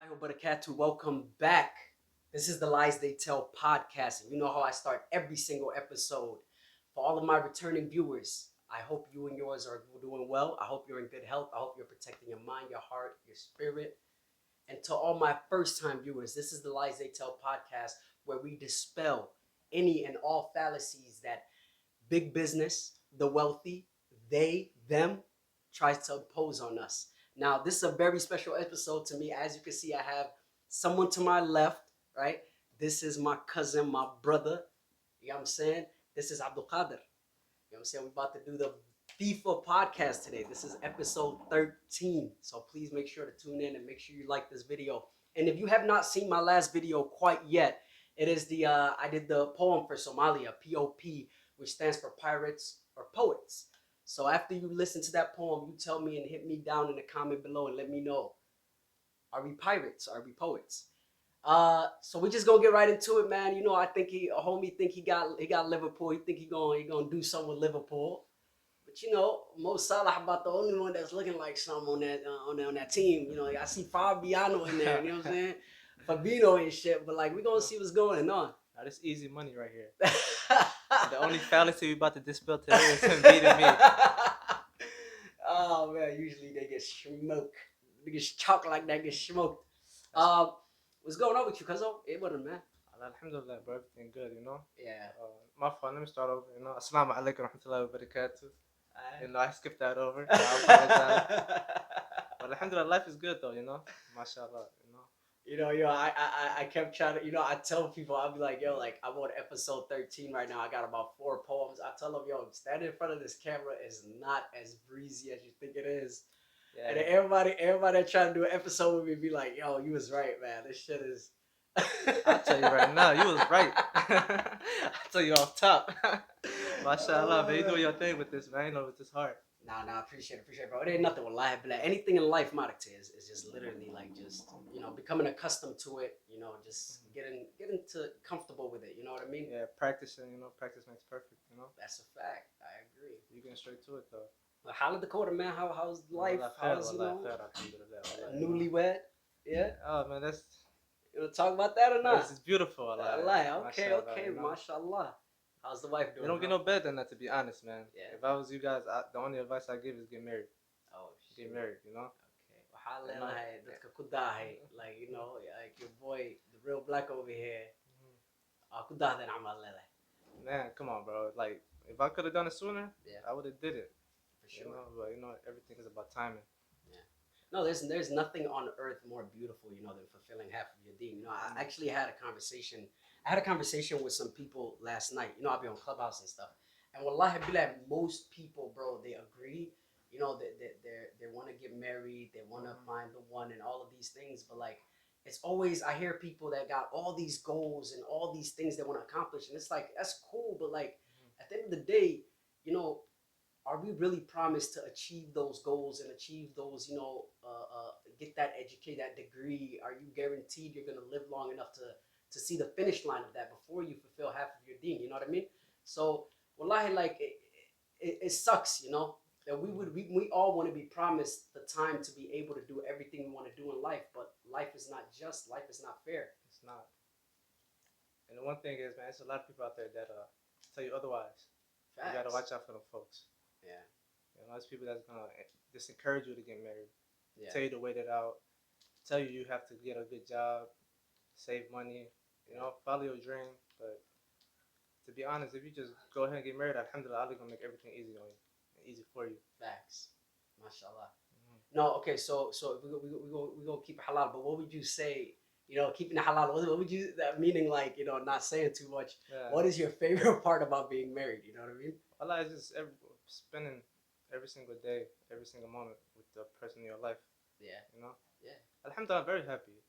Wabarakatuh. Welcome back. This is the Lies They Tell podcast. And you know how I start every single episode. For all of my returning viewers, I hope you and yours are doing well. I hope you're in good health. I hope you're protecting your mind, your heart, your spirit. And to all my first time viewers, this is the Lies They Tell podcast where we dispel any and all fallacies that big business, the wealthy, they, them tries to impose on us. Now, this is a very special episode to me. As you can see, I have someone to my left, right? This is my cousin, my brother. You know what I'm saying? This is Abdulqadir. You know what I'm saying? We're about to do the FIFA podcast today. This is episode 13. So please make sure to tune in and make sure you like this video. And if you have not seen my last video quite yet, it is the I did the poem for Somalia, POP, which stands for Pirates or Poets. So after you listen to that poem, you tell me and hit me down in the comment below and let me know, are we pirates? Are we poets? So we just gonna get right into it, man. You know, I think a homie think he got Liverpool. He think he gonna do something with Liverpool. But you know, Mo Salah about the only one that's looking like something on that team. You know, I see Fabiano in there. You know what I'm saying? Fabino and shit. But like, we gonna see what's going on. Now this easy money right here. The only fallacy we about to dispel today is him beating me. Oh man, usually they get smoked. Niggas talk like that get smoked. What's going on with you, cuzzo? E11, man. Alhamdulillah, bro, everything good, you know? Yeah. My fault, let me start over, you know? Assalamu alaikum wa rahmatullahi wa barakatuh. You know, I skipped that over. I apologize. But alhamdulillah, life is good though, you know? MashaAllah, you know? I kept trying to, I tell people, I'll be like, yo, like, I'm on episode 13 right now. I got about 4 poems. I tell them, yo, standing in front of this camera is not as breezy as you think it is. Yeah. And then everybody that trying to do an episode with me be like, yo, you was right, man. This shit is. I'll tell you right now, you was right. I'll tell you off top. MashaAllah, man, you doing your thing with this, man. You know, with this heart. Nah, appreciate it, bro. It ain't nothing with life, but like, anything in life, Madakte, is just literally like just, becoming accustomed to it, just getting to comfortable with it, you know what I mean? Yeah, practicing, practice makes perfect, you know? That's a fact. I agree. You getting straight to it, though. Well, how Dakota, man? How's life? How's, newlywed? Yeah? Oh, man, that's... You want to talk about that or not? This is beautiful, Allah. Okay, mashallah. How's the wife doing? You don't get no better than that, to be honest, man. Yeah. If I was you guys, the only advice I give is get married. Oh, shit. Get married, you know? Okay. Like, like your boy, the real black over here. Man, come on, bro. Like, if I could have done it sooner, yeah, I would have did it. For sure. But, everything is about timing. Yeah. No, there's nothing on earth more beautiful, than fulfilling half of your deen. I actually had a conversation. I had a conversation with some people last night. I'll be on Clubhouse and stuff. And wallahi billah, most people, bro, they agree. They want to get married, they want to find the one, and all of these things. But like, it's always, I hear people that got all these goals and all these things they want to accomplish, and it's like, that's cool, but like, at the end of the day, are we really promised to achieve those goals and achieve those, get that educate, that degree? Are you guaranteed you're gonna live long enough to see the finish line of that before you fulfill half of your deen? You know what I mean? So wallahi, like, it sucks, that we all want to be promised the time to be able to do everything we want to do in life, but life is not just, life is not fair. It's not. And the one thing is, man, there's a lot of people out there that tell you otherwise. Facts. You gotta watch out for them folks. Yeah. There's people that's gonna disencourage you to get married. Yeah. Tell you to wait it out. Tell you have to get a good job, save money, follow your dream. But to be honest, if you just go ahead and get married, alhamdulillah, Allah gonna make everything easy on you. Easy for you. Facts. MashaAllah. No, okay, so if we go keep it halal, but what would you say, keeping it halal, what would you, that meaning, like, not saying too much, what is your favorite part about being married, you know what I mean? Allah is just spending every single day, every single moment with the person in your life. Yeah. Yeah. Alhamdulillah, I'm very happy.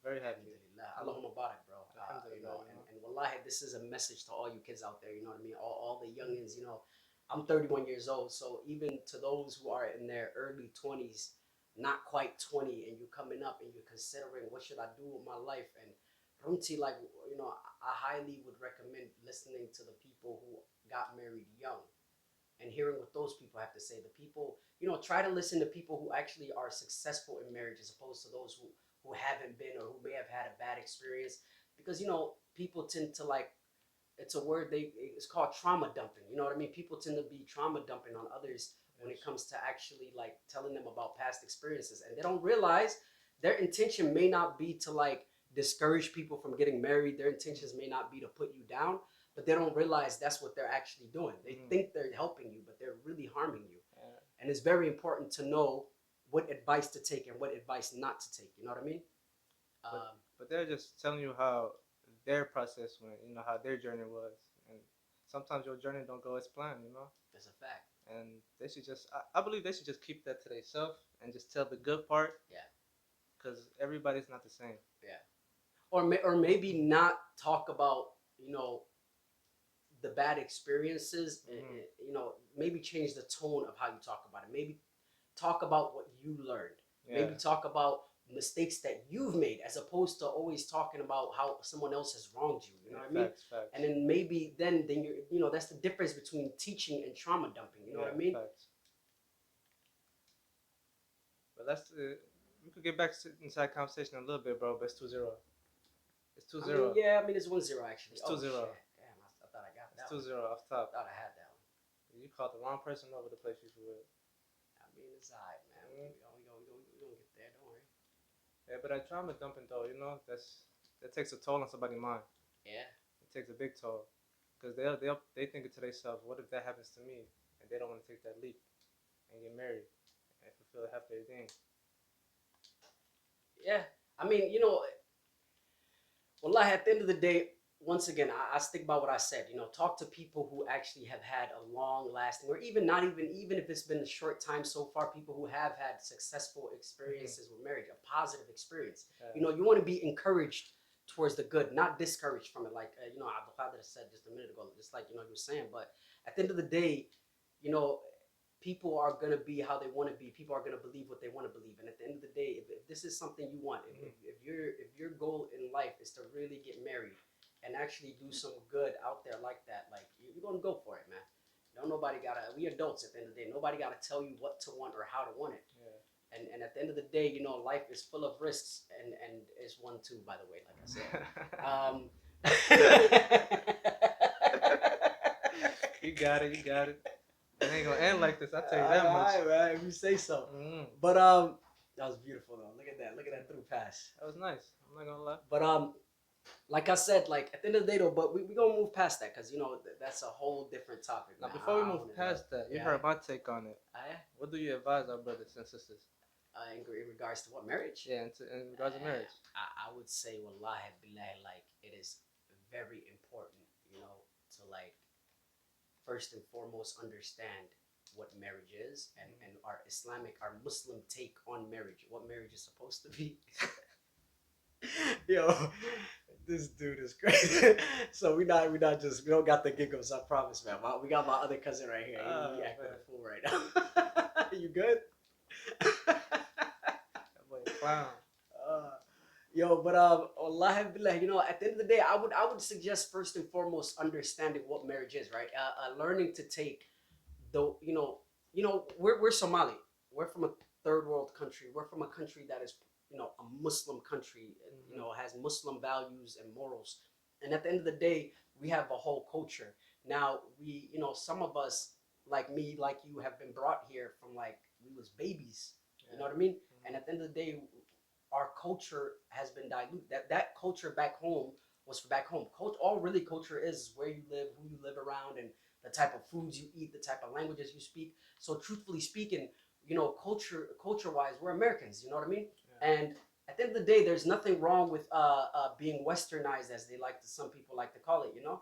Very happy. Alhamdulillah. Allahumma barak, bro. And wallahi, this is a message to all you kids out there, you know what I mean? All the youngins, I'm 31 years old, so even to those who are in their early 20s, not quite 20, and you're coming up and you're considering what should I do with my life, and Rumti, like, I highly would recommend listening to the people who got married young and hearing what those people have to say. The people, try to listen to people who actually are successful in marriage as opposed to those who who haven't been or who may have had a bad experience, because you know people tend to like, it's a word it's called trauma dumping. You know what I mean? People tend to be trauma dumping on others when it Yes. comes to actually like telling them about past experiences, and they don't realize their intention may not be to like discourage people from getting married. Their intentions may not be to put you down, but they don't realize that's what they're actually doing. They think they're helping you, but they're really harming you. Yeah. And it's very important to know what advice to take and what advice not to take. You know what I mean? But Um, but they're just telling you how their process went, you know, how their journey was, and sometimes your journey don't go as planned, you know. that's a fact. And they should just, I believe they should just keep that to themselves and just tell the good part, Yeah, because everybody's not the same. yeah. Or maybe not talk about, you know, the bad experiences. You know, maybe change the tone of how you talk about it. Maybe talk about what you learned. Yeah. Maybe talk about mistakes that you've made, as opposed to always talking about how someone else has wronged you. You know what I mean? Facts. And then maybe then you're, you know, that's the difference between teaching and trauma dumping. You know what I mean? Facts. But that's we could get back to inside conversation a little bit, bro. But it's 2-0. It's 2-0. I mean, yeah, I mean it's 1-0 actually. It's 2-0. Shit. Damn, I thought I got It's that 2-0 one. off top. I thought I had that one. You called the wrong person over to play FIFA with. I mean, it's alright, man. We gonna get there. Don't worry. Yeah, but that trauma dumping though, you know, that takes a toll on somebody's mind. Yeah. It takes a big toll, because they think to themselves, what if that happens to me, and they don't want to take that leap and get married and fulfill half their thing. Yeah. I mean, you know, wallahi, at the end of the day, once again, I stick by what I said. You know, talk to people who actually have had a long lasting, or even not even if it's been a short time so far, people who have had successful experiences with marriage, a positive experience. You know, you want to be encouraged towards the good, not discouraged from it. Like, you know, Abdulqadir said just a minute ago, just like, you know, you were saying. But at the end of the day, you know, people are going to be how they want to be. People are going to believe what they want to believe. And at the end of the day, if this is something you want, if your goal in life is to really get married and actually do some good out there like that, like, you're going to go for it, man. No, nobody got to, we adults at the end of the day, nobody got to tell you what to want or how to want it. Yeah. And at the end of the day, you know, life is full of risks, and it's one too, by the way, like I said. You got it. It ain't gonna end like this. I tell you that much. All right, if you say so. But that was beautiful though. Look at that through pass. That was nice. I'm not gonna lie. But like I said, like at the end of the day though, but we gonna move past that, because you know that's a whole different topic. Now, before we move past that, you heard my take on it. Yeah. What do you advise our brothers and sisters? In regards to what, marriage? Yeah, in regards to marriage. I would say, wallahi billahi, like it is very important, you know, to like first and foremost understand what marriage is, and our Muslim take on marriage, what marriage is supposed to be. Yo, this dude is crazy. So we don't got the giggles, I promise, man. We got my other cousin right here. He acting a fool right now. You good? That boy a clown. Yo, but wallahi billah, you know, at the end of the day, I would suggest first and foremost understanding what marriage is, right? Learning to take the, you know, we're Somali. We're from a third world country. We're from a country that is, you know, a Muslim country. You know, has Muslim values and morals. And at the end of the day, we have a whole culture. Now we, you know, some of us, like me, like you, have been brought here from like we was babies. You know what I mean? And at the end of the day, our culture has been diluted. That culture back home was for back home. All really culture is where you live, who you live around, and the type of foods you eat, the type of languages you speak. So truthfully speaking, you know, culture wise, we're Americans. You know what I mean? Yeah. And at the end of the day, there's nothing wrong with being westernized, as some people like to call it. You know?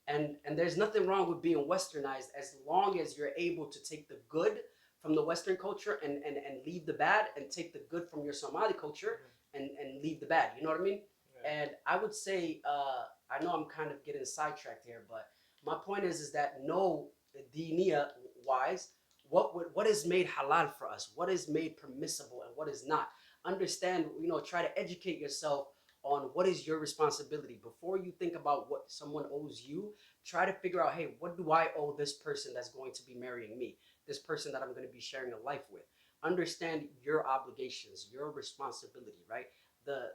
Yeah. And there's nothing wrong with being westernized, as long as you're able to take the good from the Western culture and leave the bad, and take the good from your Somali culture and leave the bad. You know what I mean? Yeah. And I would say, I know I'm kind of getting sidetracked here, but my point is that know diniya wise, what is made halal for us, what is made permissible, and what is not. Understand, you know, try to educate yourself on what is your responsibility before you think about what someone owes you. Try to figure out, hey, what do I owe this person that's going to be marrying me, this person that I'm going to be sharing a life with? understand your obligations, your responsibility, right? The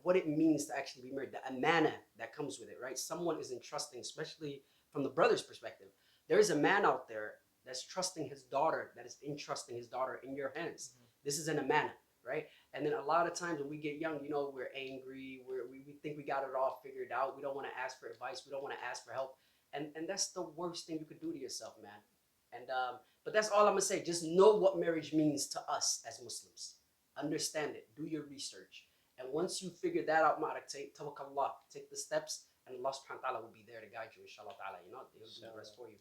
what it means to actually be married, the amana that comes with it, right? Someone is entrusting, especially from the brother's perspective. There is a man out there that's trusting his daughter, that is entrusting his daughter in your hands. This is an amana, right? And then a lot of times when we get young, we're angry, we think we got it all figured out. We don't want to ask for advice. We don't want to ask for help. And that's the worst thing you could do to yourself, man. And but that's all I'm gonna say. Just know what marriage means to us as Muslims. Understand it. Do your research. And once you figure that out, tawakkallah, take the steps, and Allah subhanahu wa ta'ala will be there to guide you, inshallah ta'ala. He'll do the rest for you.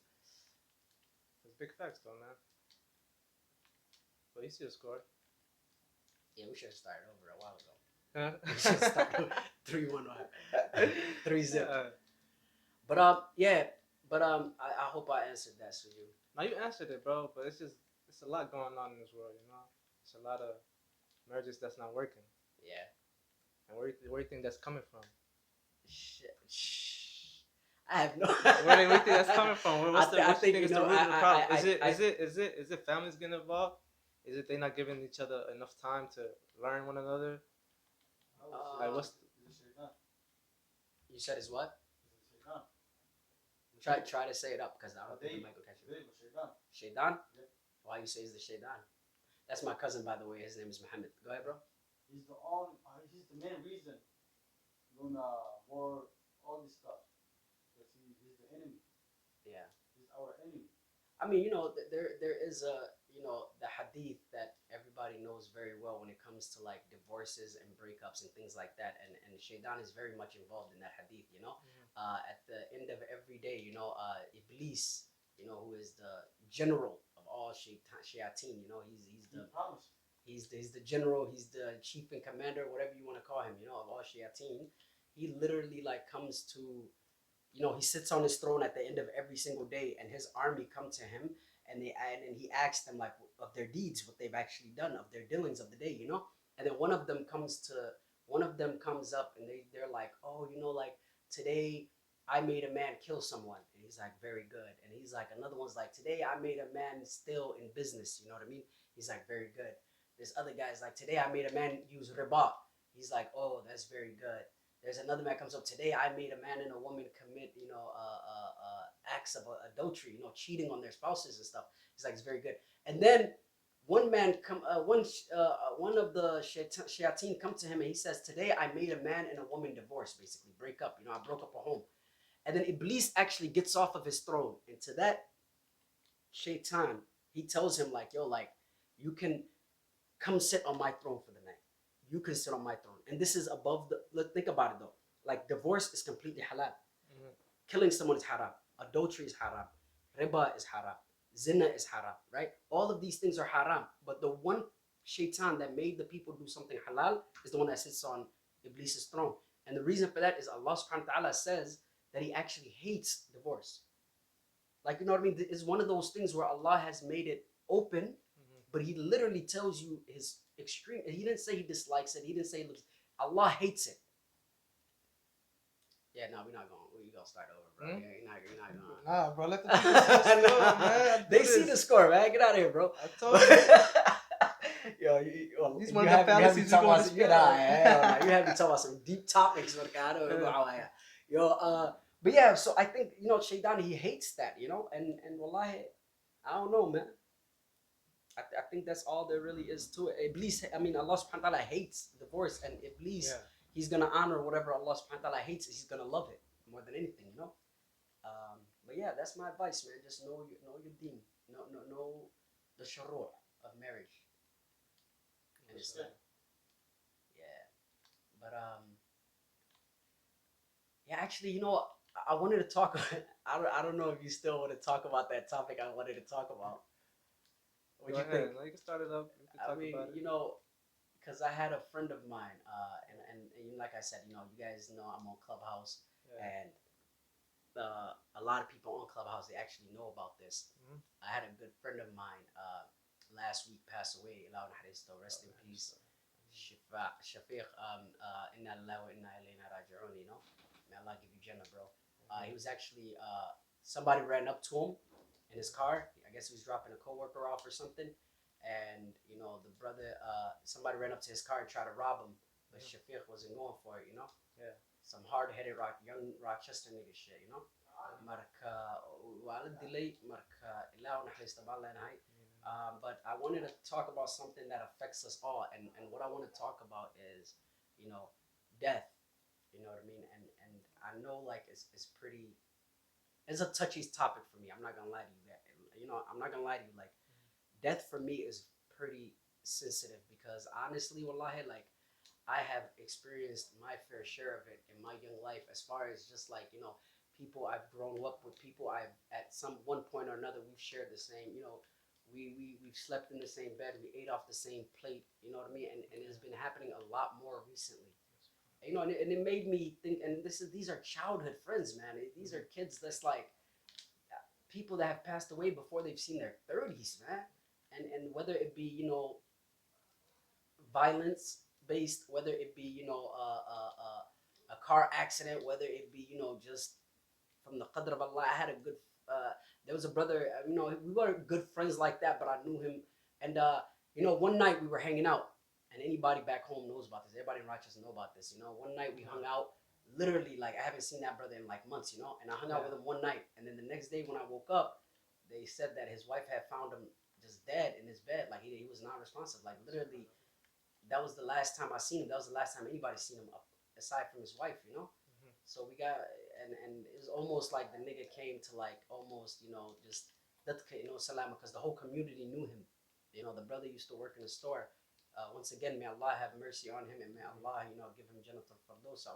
It's big facts, though, man. Well, you see the score. Yeah, we should have started over a while ago. Huh? We should have started 3-1, 3-0. But I hope I answered that for you. Now you answered it, bro. But it's a lot going on in this world, It's a lot of marriages that's not working. Yeah. And where do you think that's coming from? Shh. I have no. Where do you think that's coming from? What's the root of the problem? Is it families getting involved? Is it they not giving each other enough time to learn one another? You said is what? Try to say it up because I don't think the mic will catch it. Shaitan? Yep. Why you say he's the Shaitan? That's my cousin, by the way. His name is Mohamed. Go ahead, bro. He's the main reason doing war, all this stuff. Because he's the enemy. Yeah. He's our enemy. I mean, there is the hadith that everybody knows very well when it comes to like divorces and breakups and things like that. And Shaitan is very much involved in that hadith, At the end of every day, Iblis, who is the general of all shayateen, he's the general, he's the chief and commander, whatever you want to call him, of all shayateen. He literally like comes to, he sits on his throne at the end of every single day, and his army come to him, and he asks them like of their deeds, what they've actually done, of their dealings of the day, And then one of them comes up, and they're like, oh, like today I made a man kill someone, and he's like, very good. And he's like, another one's like, today I made a man steal in business, you know what I mean? He's like, very good. This other guy's like, today I made a man use riba. He's like, oh, that's very good. There's another man comes up, today I made a man and a woman commit, acts of adultery, cheating on their spouses and stuff. He's like, it's very good. And then one man one of the shayateen come to him, and he says, today I made a man and a woman divorce, basically break up. I broke up a home. And then Iblis actually gets off of his throne, and to that shaitan, he tells him like, yo, like, you can come sit on my throne for the night. You can sit on my throne. And this is above think about it though. Like, divorce is completely halal. Mm-hmm. Killing someone is haram. Adultery is haram. Riba is haram. Zina is haram, right? All of these things are haram. But the one shaitan that made the people do something halal is the one that sits on Iblis' throne. And the reason for that is Allah subhanahu wa ta'ala says that he actually hates divorce. Like, you know what I mean? It's one of those things where Allah has made it open, but he literally tells you his extreme. He didn't say he dislikes it. He didn't say Allah hates it. Yeah, no, we're gonna start over, bro. Yeah, you're not gonna. Nah, bro, let the people see the score, man. They see the score, man. Get out of here, bro. I told you. Yo, these one of the fallacies you going to You have me talking about some deep topics, I don't know. Yo, but yeah, so I think Shaitan, he hates that, and wallahi, I don't know, man. I think that's all there really is to it. Iblis, Allah subhanahu wa ta'ala hates divorce, and Iblis, he's gonna honor whatever Allah subhanahu wa ta'ala hates. He's gonna love it more than anything, But yeah, that's my advice, man. Just know your deen, know the shuru' of marriage. And Islam. Yeah, but yeah, actually, I wanted to talk. I don't know if you still want to talk about that topic I wanted to talk about. What do you think? No, you can start it up. We can talk about it. Because I had a friend of mine, and like I said, you guys know I'm on Clubhouse, and a lot of people on Clubhouse, they actually know about this. Mm-hmm. I had a good friend of mine last week pass away. Rest in peace. Shafiq, inna lillahi wa inna ilayna raji'un, May Allah give you Jannah, bro. He was actually, somebody ran up to him in his car. I guess he was dropping a coworker off or something. and the brother, somebody ran up to his car and tried to rob him, but Mhm. Shafiq wasn't going for it. Yeah. Some hard-headed young Rochester nigga shit. Marka waa la dilay marka ilaa naxariista baan leenahay. But I wanted to talk about something that affects us all, and what I want to talk about is, death. You know what I mean? And I know like it's pretty. It's a touchy topic for me. I'm not gonna lie to you. That I'm not gonna lie to you. Like death for me is pretty sensitive because honestly, wallahi, like I have experienced my fair share of it in my young life, as far as just like people I've grown up with, people I've at some one point or another we've shared the same. We've slept in the same bed, we ate off the same plate. You know what I mean? And it's been happening a lot more recently. And it made me think. And these are childhood friends, man. These are kids that's like people that have passed away before they've seen their 30s, man. And whether it be violence based, whether it be a car accident, whether it be just from the qadr of Allah. I had a good there was a brother, we weren't good friends like that, but I knew him. And one night we were hanging out, and anybody back home knows about this, everybody in Rochester know about this. One night we hung out, literally, like I haven't seen that brother in like months. And I hung out with him one night, and then the next day when I woke up, they said that his wife had found him just dead in his bed, like he was not responsive, like literally. That was the last time I seen him. That was the last time anybody seen him up, aside from his wife. So we got, and it was almost like the nigga came to like almost just salama, because the whole community knew him. The brother used to work in the store. Once again, may Allah have mercy on him, and may Allah give him Jannat al-Firdaus.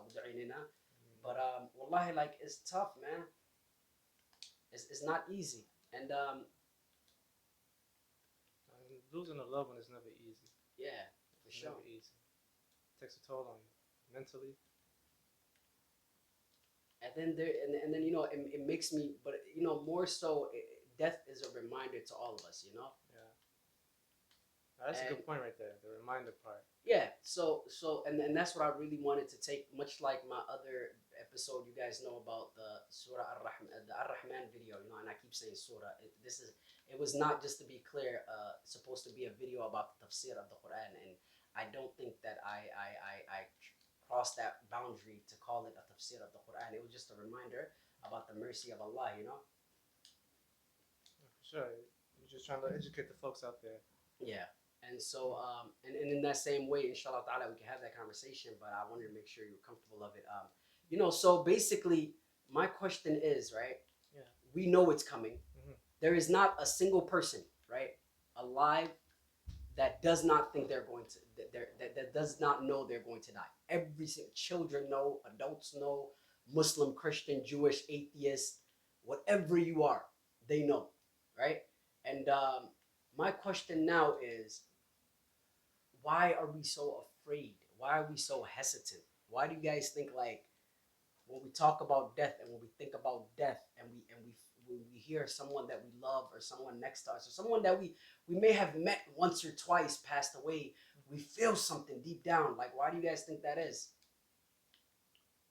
But wallahi, like it's tough, man. It's not easy. And Losing a loved one is never easy. yeah, for It's sure. never easy. It takes a toll on you mentally. And then it makes me, but more so, death is a reminder to all of us. Yeah. That's a And good point right there. The reminder part. yeah, and that's what I really wanted to take, much like my other episode. You guys know about the Surah Ar-Rahman video, and I keep saying Surah. It was not, just to be clear, supposed to be a video about the tafsir of the Quran, and I don't think that I crossed that boundary to call it a tafsir of the Quran. It was just a reminder about the mercy of Allah. Yeah, for sure. You're just trying to educate the folks out there. Yeah. And so, and in that same way, inshallah ta'ala, we can have that conversation, but I wanted to make sure you're comfortable of it. So basically, my question is, right? Yeah. We know it's coming. Mhm. There is not a single person, right, alive that does not think they're going to, that does not know they're going to die. Every single children know, adults know, Muslim, Christian, Jewish, atheist, whatever you are, they know, right? And my question now is, why are we so afraid? Why are we so hesitant? Why do you guys think, like, when we talk about death, and when we think about death, and when we hear someone that we love, or someone next to us, or someone that we may have met once or twice passed away, we feel something deep down? Like, why do you guys think that is?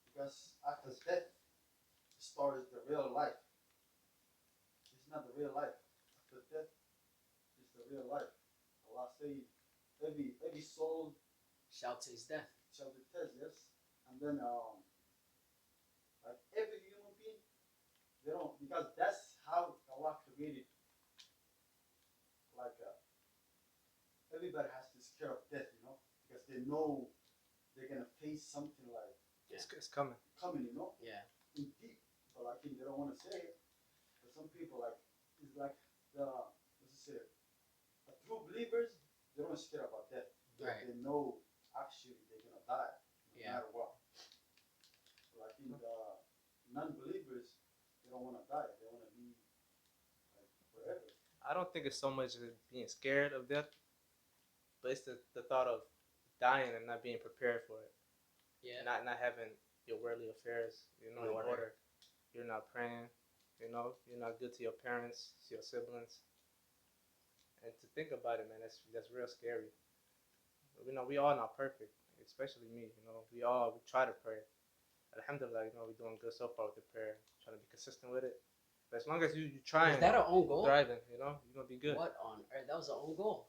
Because after death starts the real life. It's not the real life. After death is the real life. Allah say every soul Shall taste death. shall be tested, yes. And then like every human being, they don't, because that's how Allah created. Like everybody has to scare of death, because they know they're gonna face something like It's coming. coming, Yeah. in deep. But like they don't want to say it. But some people, like, it's like the, let's say, the true believers, they don't scare about death. Right. They know actually they're gonna die no Yeah. matter what. Like in the non-believers, they don't want to die. They want to be like forever. I don't think it's so much as being scared of death, but it's the thought of dying and not being prepared for it. Yeah. Not having your worldly affairs, in order. You're not praying, you're not good to your parents, to your siblings. And to think about it, man, that's real scary. We all not perfect, especially me. We try to pray. Alhamdulillah, we're doing good so far with the prayer, trying to be consistent with it. But as long as you trying, Is that our own goal? thriving, you're gonna be good. What on earth? That was our own goal.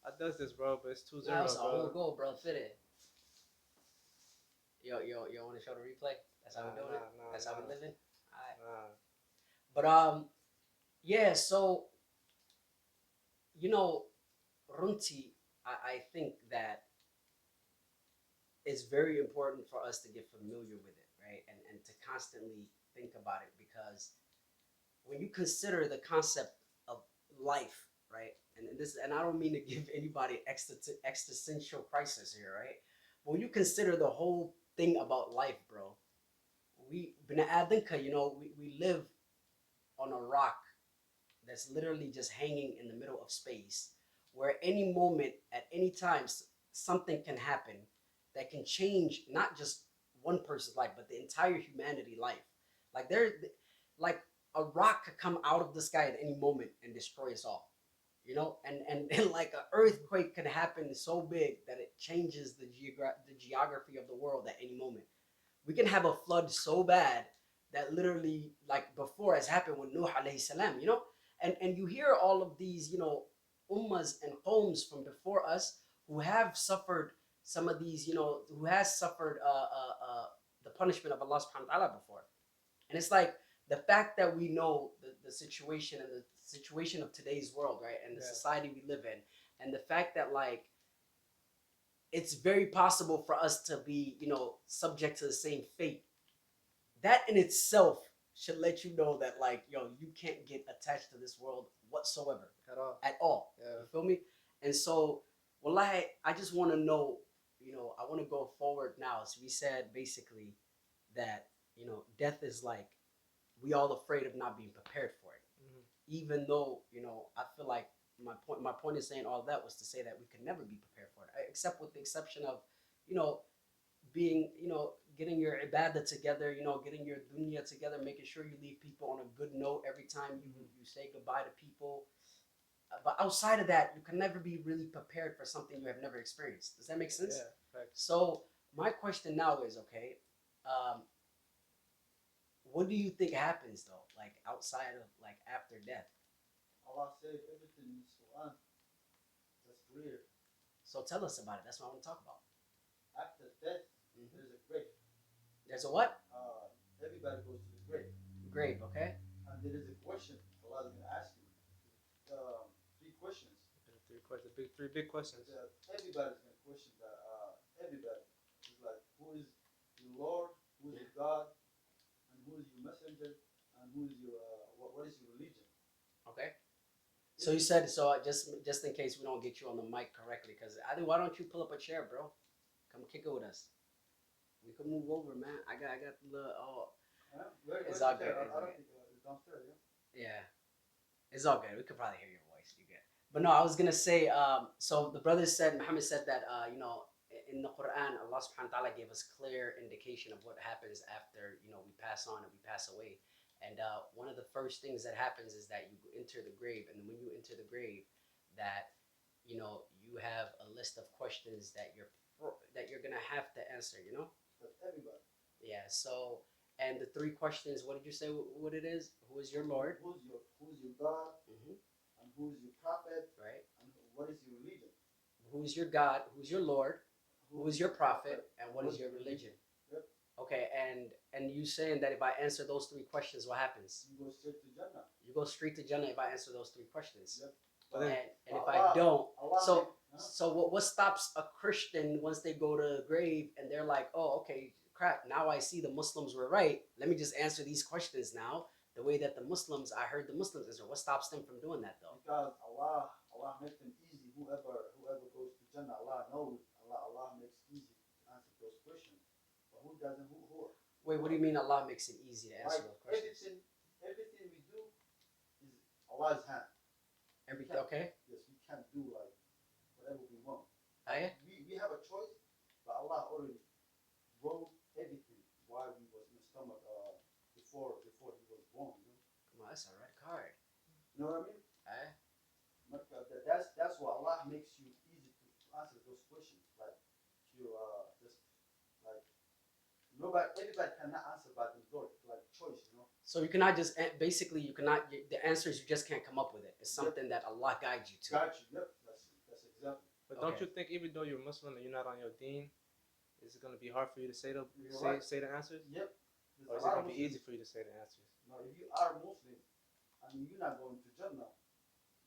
I does this, bro, but it's 2-0, That was a whole bro. goal, bro. Fit it. Yo, want to show the replay? That's how we doing it. That's how we living. All right. Nah. But yeah. So Runti, I think that it's very important for us to get familiar with it, right? And to constantly think about it, because when you consider the concept of life, right? And I don't mean to give anybody existential crisis here, right? But when you consider the whole thing about life, bro, we we live on a rock that's literally just hanging in the middle of space, where any moment at any time something can happen that can change not just one person's life but the entire humanity life. Like like a rock could come out of the sky at any moment and destroy us all, and like an earthquake could happen so big that it changes the geography of the world at any moment. We can have a flood so bad that literally, like before, has happened with Nuh alayhi salam, and you hear all of these, ummas and qawms from before us who have suffered some of these, who has suffered the punishment of Allah subhanahu wa ta'ala before. And it's like the fact that we know the situation and the situation of today's world, right? And the society we live in, and the fact that like it's very possible for us to be, subject to the same fate. That in itself should let you know that, like, you can't get attached to this world whatsoever. At all. At all. Yeah. You feel me? And so, wallahi, I just want to know, I want to go forward now. So we said basically that, death is like, we all afraid of not being prepared for it. Mm-hmm. Even though, I feel like my point in saying all that was to say that we can never be prepared for it, except with the exception of, being, getting your ibadah together, getting your dunya together, making sure you leave people on a good note every time you say goodbye to people. But outside of that, you can never be really prepared for something you have never experienced. Does that make sense? Yeah, facts. So my question now is, okay, what do you think happens though, like outside of, like, after death? Allah said everything in this Quran. That's clear. So tell us about it. That's what I want to talk about. After death, there's a grave. There's a what? Everybody goes to the grave. Grave, okay? And there is a question Allah is going to ask you. Three questions. Three big questions. Everybody's going to question that. Everybody. It's like, who is your Lord? Who is your God? And who is your messenger? And who is your, what is your religion? Okay. So you said, just in case we don't get you on the mic correctly, because why don't you pull up a chair, bro? Come kick it with us. We could move over, man. I got the it's all good. I don't think it's downstairs, yeah? Yeah, it's all good. We could probably hear your voice. You good? But no, I was gonna say. So the brother said, Muhammad said that in the Quran, Allah subhanahu wa taala gave us clear indication of what happens after we pass on and we pass away. And one of the first things that happens is that you enter the grave, and when you enter the grave, that you have a list of questions that you're gonna have to answer. That's everybody. Yeah. So, and the three questions. What did you say? What it is? Who is your Lord? Who's your God? Mm-hmm. And who's your prophet? Right. And what is your religion? Who's your God? Who's your Lord? Who is your prophet? And what is your religion? Yep. Okay. And you saying that if I answer those three questions, what happens? You go straight to Jannah. You go straight to Jannah if I answer those three questions. Yep. And if I don't, Allah so what stops a Christian once they go to the grave and they're like, oh, okay, crap, now I see the Muslims were right. Let me just answer these questions now the way that I heard the Muslims answer. What stops them from doing that though? Because Allah makes them easy. Whoever goes to Jannah, Allah knows. Allah makes easy to answer those questions. But who doesn't? Who? Wait, what do you mean Allah makes it easy to answer those questions? Everything we do is Allah's hand. Everything, okay? Yes, we can't do like whatever we want. Oh, yeah? We have a choice, but Allah already wrote everything while we was in the stomach before he was born. Come on, that's a red card. You know what I mean? Eh? That's why Allah makes you easy to answer those questions. Like you just like everybody cannot answer by themselves, like choice. So you cannot just the answers, you just can't come up with it. It's something that Allah guides you to. Got you. Yep. That's Exactly. But don't Okay. you think even though you're Muslim and you're not on your deen, is it gonna be hard for you to say the You're right. say the answers, Yep. There's or a is it lot gonna of be Muslims. easy for you to say the answers? Now, if you are Muslim, I mean, you're not going to Jannah.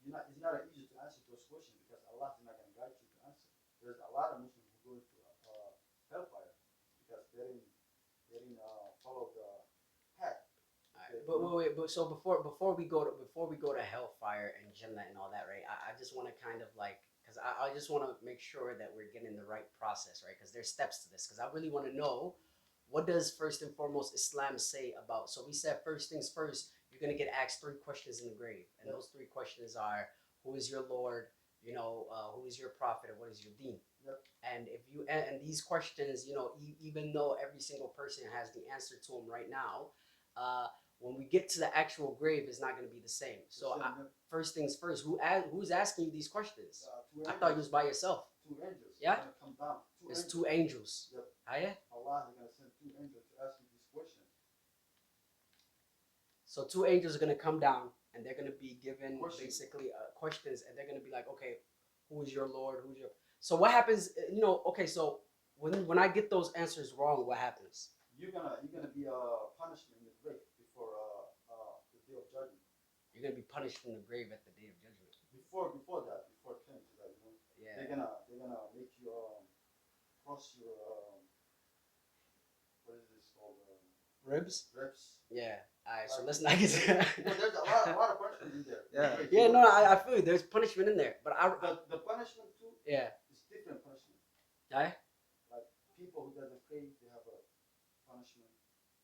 You're not. It's not easy to answer those questions because Allah is not going to guide you to answer. There's a lot of Muslims who go into hellfire because they didn't follow the path. Alright, but wait, but so before we go to hellfire and Jannah and all that, right? I just want to kind of like, because I just want to make sure that we're getting the right process, right? Because there's steps to this. Because I really want to know, what does first and foremost Islam say about? So we said first things first. You're gonna get asked 3 questions in the grave, and Yep. those 3 questions are, who is your Lord? Who is your prophet, and what is your deen? Yep. And if you and these questions, even though every single person has the answer to them right now, when we get to the actual grave, it's not going to be the same. So first things first, who's asking you these questions? I thought you was by yourself. 2 angels. Yeah? Gonna come down. It's 2 angels. Yep. Yeah? Allah is gonna send 2 angels to ask you these questions. So 2 angels are going to come down, and they're going to be given Questions. basically questions, and they're going to be like, okay, who is your Lord? Who's your... So what happens, okay, so when I get those answers wrong, what happens? You're gonna be punishment in the grave before the day of judgment. You're going to be punished from the grave at the day of judgment. Before that, before it comes, like, Yeah. they're gonna make you cross your what is this called? Ribs? Reps. Yeah. All right, so let's not get There's a lot of punishment in there. Yeah. Yeah, no, I feel you. There's punishment in there, but The punishment too. Yeah. Is different punishment. Right? Like people who doesn't pray, they have a punishment.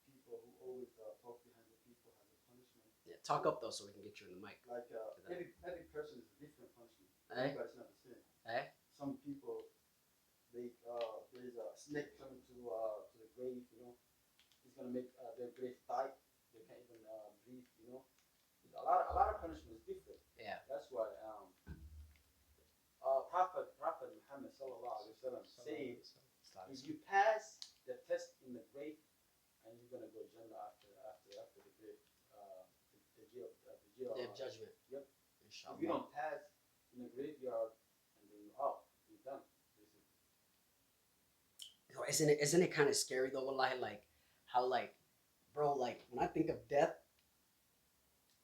People who always talk behind the people have a punishment. Yeah, talk up though, so we can get you in the mic. Like every person is a different punishment. Eh? Everybody's not the same. Eh? Some people, there's a snake coming to the grave. It's gonna make their grave tight. They can't even breathe. There's a lot of punishment is different. Yeah. That's why Prophet Muhammad sallallahu alaihi wasallam said, if you pass the test in the grave, and you're gonna go Jannah after the grave, the jail. Day of judgment. Yep. Inshallah. If you don't pass in the graveyard, and then you're out, you're done. Isn't it kind of scary though, wallahi, like how, like, bro, like when I think of death,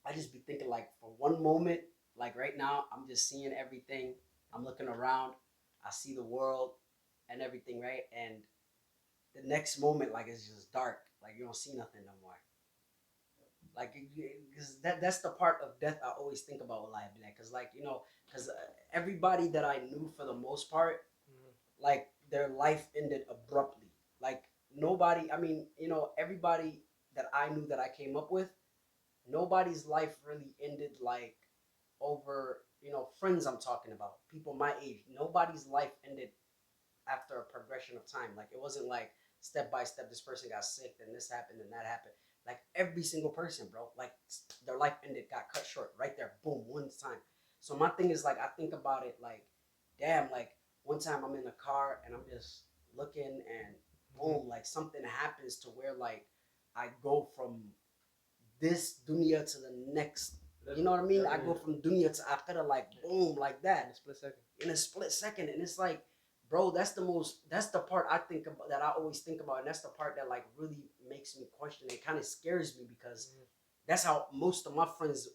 I just be thinking, like, for one moment, like right now, I'm just seeing everything. I'm looking around, I see the world and everything, right? And the next moment, like, it's just dark, like you don't see nothing no more. Like, because that's the part of death I always think about, wallahi, because, like, because everybody that I knew for the most part, like, their life ended abruptly. Like, nobody, I mean, everybody that I knew that I came up with, nobody's life really ended like over, friends I'm talking about, people my age. Nobody's life ended after a progression of time. Like, it wasn't like step by step, this person got sick, then this happened, then that happened. Like, every single person, bro, like, their life ended, got cut short right there, boom, one time. So my thing is, like, I think about it like, damn, like, one time I'm in the car and I'm just looking and boom, like, something happens to where, like, I go from this dunya to the next. You know what I mean? I go from dunya to akhirah, like, boom, like that. In a split second. In a split second. And it's like, bro, that's the part I think about, that I always think about. And that's the part that, like, really makes me question. It kind of scares me because that's how most of my friends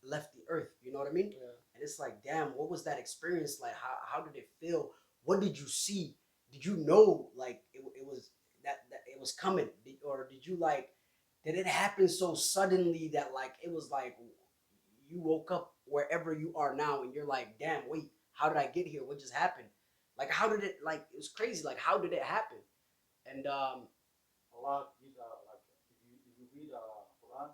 left the earth. You know what I mean? Yeah. And it's like, damn, what was that experience like? How did it feel? What did you see? Did you know, like, it was that it was coming? Or did you, like, did it happen so suddenly that, like, it was like you woke up wherever you are now and you're like, damn, wait, how did I get here? What just happened? Like, how did it, like, it was crazy. Like, how did it happen? And Allah gives like if you read Quran,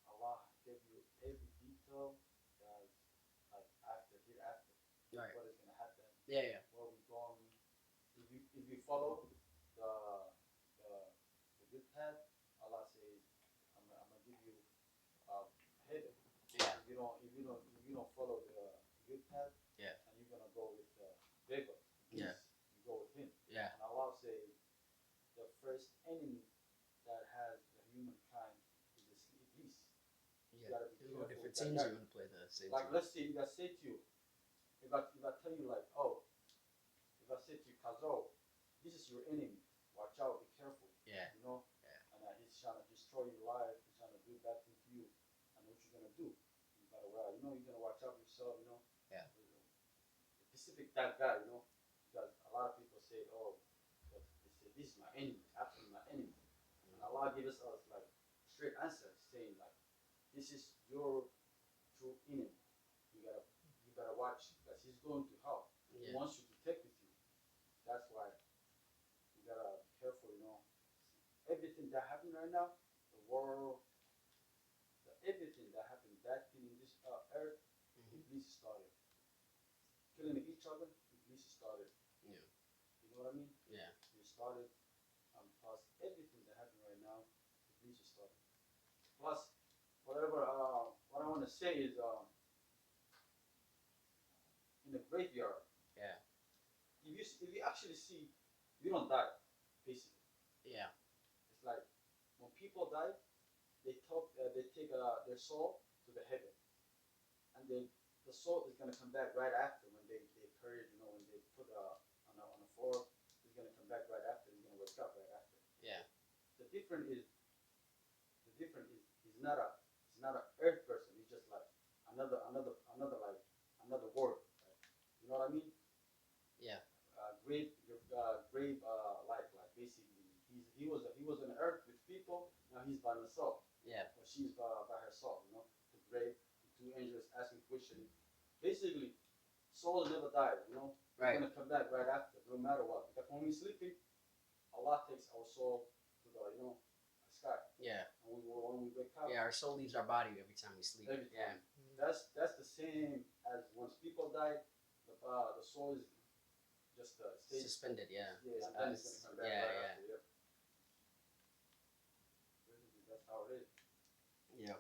Allah gave you every detail that's like hereafter. Right. What is gonna happen? Yeah. Where we going? If you follow the good path, Allah says, I'm gonna give you heaven. Yeah. If you don't follow the good path, Yeah. and you're gonna go with beggar. Yeah. You go with him. Yeah. And Allah says the first enemy that has the humankind is Iblis. You Yeah. gotta be What careful different with that teams guy. are gonna play the same Like, team? let's say, say to you, if I tell you like, oh, if I say to you, Kazo, this is your enemy. Watch out, be careful. Yeah. You know, Yeah. and he's trying to destroy your life. He's trying to do bad thing to you. And what you're gonna do? You gotta, well, you know, you're gonna watch out for yourself. You know. Yeah. Specific that guy. You know, because a lot of people say, oh, but they say this is my enemy. Absolutely my enemy. And Allah gives us like straight answer, saying like, this is your true enemy. You gotta watch because he's going to hell. He Yeah. wants you to take with you. That's why you gotta be careful. You know, everything that happened right now, the world, everything that happened, that thing in this earth, Mhm. Iblis started killing each other. Iblis started. Yeah. You know what I mean? Yeah. He started. Plus everything that happened right now, Iblis started. Plus, whatever. What I want to say is, in the graveyard, Yeah. if you actually see, you don't die, basically. Yeah. It's like when people die, they take their soul to the heaven, and then the soul is gonna come back right after when they bury it. You know, when they put on the floor, it's gonna come back right after. He's gonna wake up right after. Yeah. The difference is he's not a earth person. He's just like another world. Right? You know what I mean? Yeah. Grave like basically he was on earth with people. Now he's by himself. Yeah. Or she's by herself. You know, the grave, the two angels asking questions. Basically, soul never dies. You know, it's Right. gonna come back right after, no matter what. Because when we're sleeping, Allah takes our soul to the sky, Yeah. and when we wake up, Yeah. Our soul leaves our body every time we sleep. every Yeah. time. That's the same as once people die, the soul is just stays. Suspended. Yeah. Yeah, and then it's gonna come back Yeah. right Yeah. after. Yep. Basically, that's how it is. Yeah.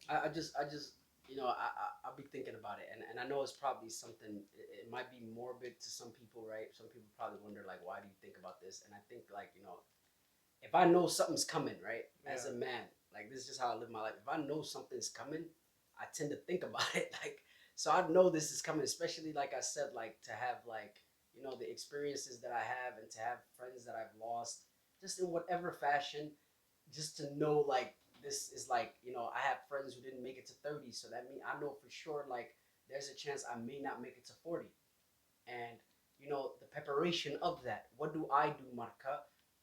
I just, I'll be thinking about it, and I know it's probably something. It might be morbid to some people, right? Some people probably wonder like, why do you think about this? And I think like, if I know something's coming, right, as a Yeah. man, like this is just how I live my life. If I know something's coming, I tend to think about it, like, so I know this is coming. Especially like I said, like to have like the experiences that I have, and to have friends that I've lost, just in whatever fashion, just to know like this is like I have friends who didn't make it to 30, so that means I know for sure like there's a chance I may not make it to 40, and the preparation of that. What do I do, Marca,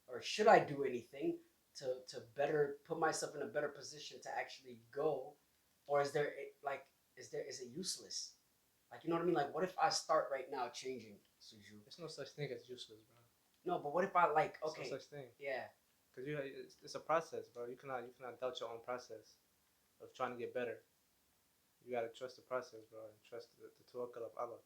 or should I do anything to better put myself in a better position to actually go, or is it useless? Like, you know what I mean? Like, what if I start right now changing, Suju? There's no such thing as useless, bro. No, but what if I like There's okay, no such thing. yeah, Cause it's a process, bro. You cannot doubt your own process of trying to get better. You gotta trust the process, bro, and trust the tawakkul of Allah.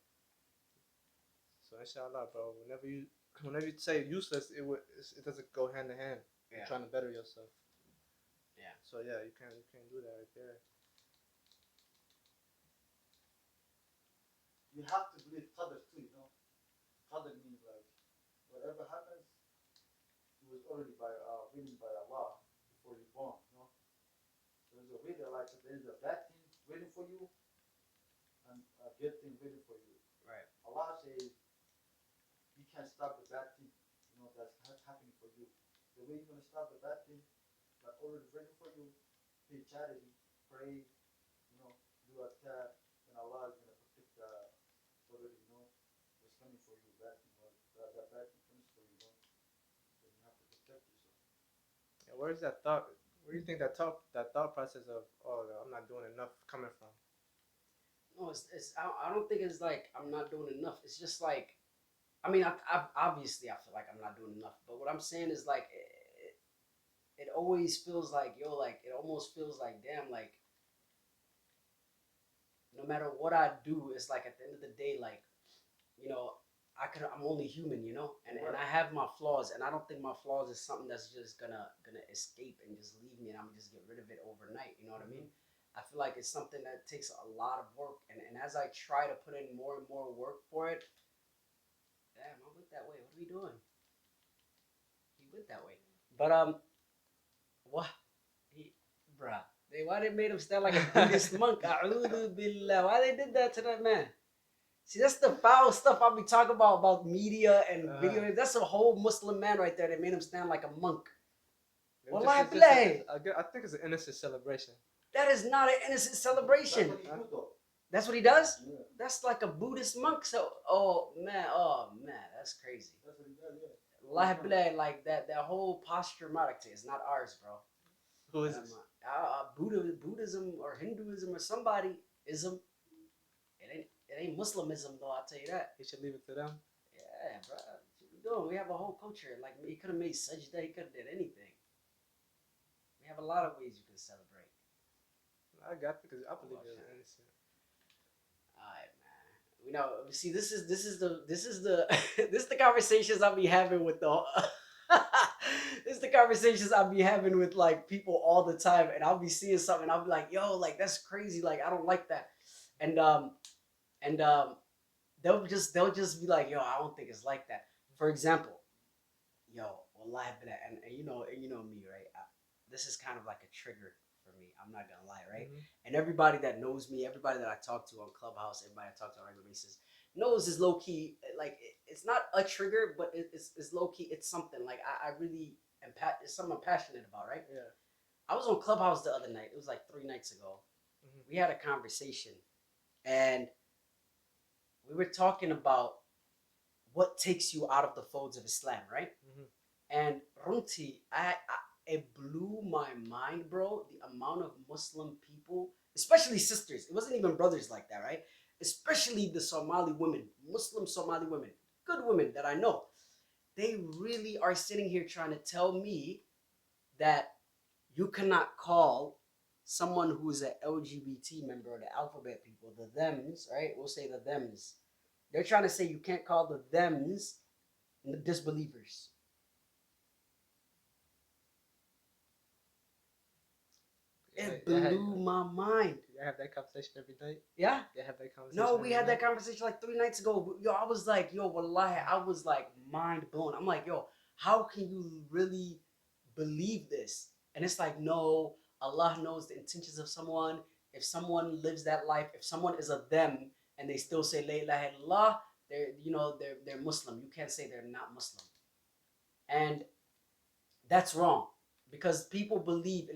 So inshallah, bro. Whenever you say useless, it doesn't go hand in hand. yeah, You're trying to better yourself. yeah, So yeah, you can't do that right there. You have to believe qadr too. You know, qadr means like whatever happens, it was already written by Allah before you're born. You know, there's a reader like there's a bad thing waiting for you and a good thing waiting for you. right, Allah says you can't stop the bad thing. You know that's happening for you. The way you're gonna stop the bad thing that already waiting for you, pay charity, pray, do a tab, then Allah is gonna protect already. What's coming for you, bad thing. That bad thing comes for you. Then you have to protect yourself. Yeah, where's that thought? Where do you think that thought process of I'm not doing enough coming from? no, it's I don't think it's like I'm not doing enough. It's just like, I mean, obviously I feel like I'm not doing enough, but what I'm saying is like it always feels like, like it almost feels like, damn, like no matter what I do, it's like at the end of the day, like, you know, I'm only human, and I have my flaws, and I don't think my flaws is something that's just gonna escape and just leave me, and I'm gonna just get rid of it overnight. You know what I mean? I feel like it's something that takes a lot of work, and as I try to put in more and more work for it, damn, I went that way. What are we doing? He went that way, but what he, bruh. Why they made him stand like a Buddhist monk? A'udhu billah. Why they did that to that man? See, that's the foul stuff I'll be talking about media and video. That's a whole Muslim man right there. They made him stand like a monk. Wallahi billahi. I think it's an innocent celebration. That is not an innocent celebration. That's what he do, though. That's what he does? Yeah. That's like a Buddhist monk. So, oh man, that's crazy. That's what he does, yeah. Wallahi billahi, like that whole posture modicty is not ours, bro. Who is this? Buddhism or Hinduism or somebody ism. It ain't Muslimism though. I'll tell you that. He should leave it to them. Yeah, bro. What we doing? We have a whole culture. Like he could have made sajda. He could have did anything. We have a lot of ways you can celebrate. I got because I believe it's innocent. All right, man. We know. See, this is the this is the conversations I'll be having with the. This is the conversations I'll be having with like people all the time, and I'll be seeing something. And I'll be like, "Yo, like that's crazy. Like I don't like that," and they'll just be like, "Yo, I don't think it's like that." For example, yo, wallahi, and you know me, right? This is kind of like a trigger for me. I'm not gonna lie, right? Mm-hmm. And everybody that knows me, everybody that I talk to on Clubhouse, everybody I talk to on a regular basis knows is low key. Like it's not a trigger, but it's low key. It's something like I really am. It's something I'm passionate about, right? Yeah. I was on Clubhouse the other night. It was like 3 nights ago. Mm-hmm. We had a conversation, and we were talking about what takes you out of the folds of Islam, right? Mm-hmm. And Runti, it blew my mind, bro. The amount of Muslim people, especially sisters, it wasn't even brothers like that, right? Especially the Somali women, Muslim Somali women, good women that I know. They really are sitting here trying to tell me that you cannot call someone who's an LGBT member or the alphabet people, the thems, right? We'll say the thems. They're trying to say you can't call the thems disbelievers. It blew my mind. You have that conversation every night? Yeah? You have that conversation? No, we had that conversation like 3 nights ago. Yo, I was like, yo, wallahi, I was like mind blown. I'm like, yo, how can you really believe this? And it's like, no, Allah knows the intentions of someone. If someone lives that life, if someone is a them and they still say La ilaha illallah, they're Muslim. You can't say they're not Muslim. And that's wrong. Because people believe,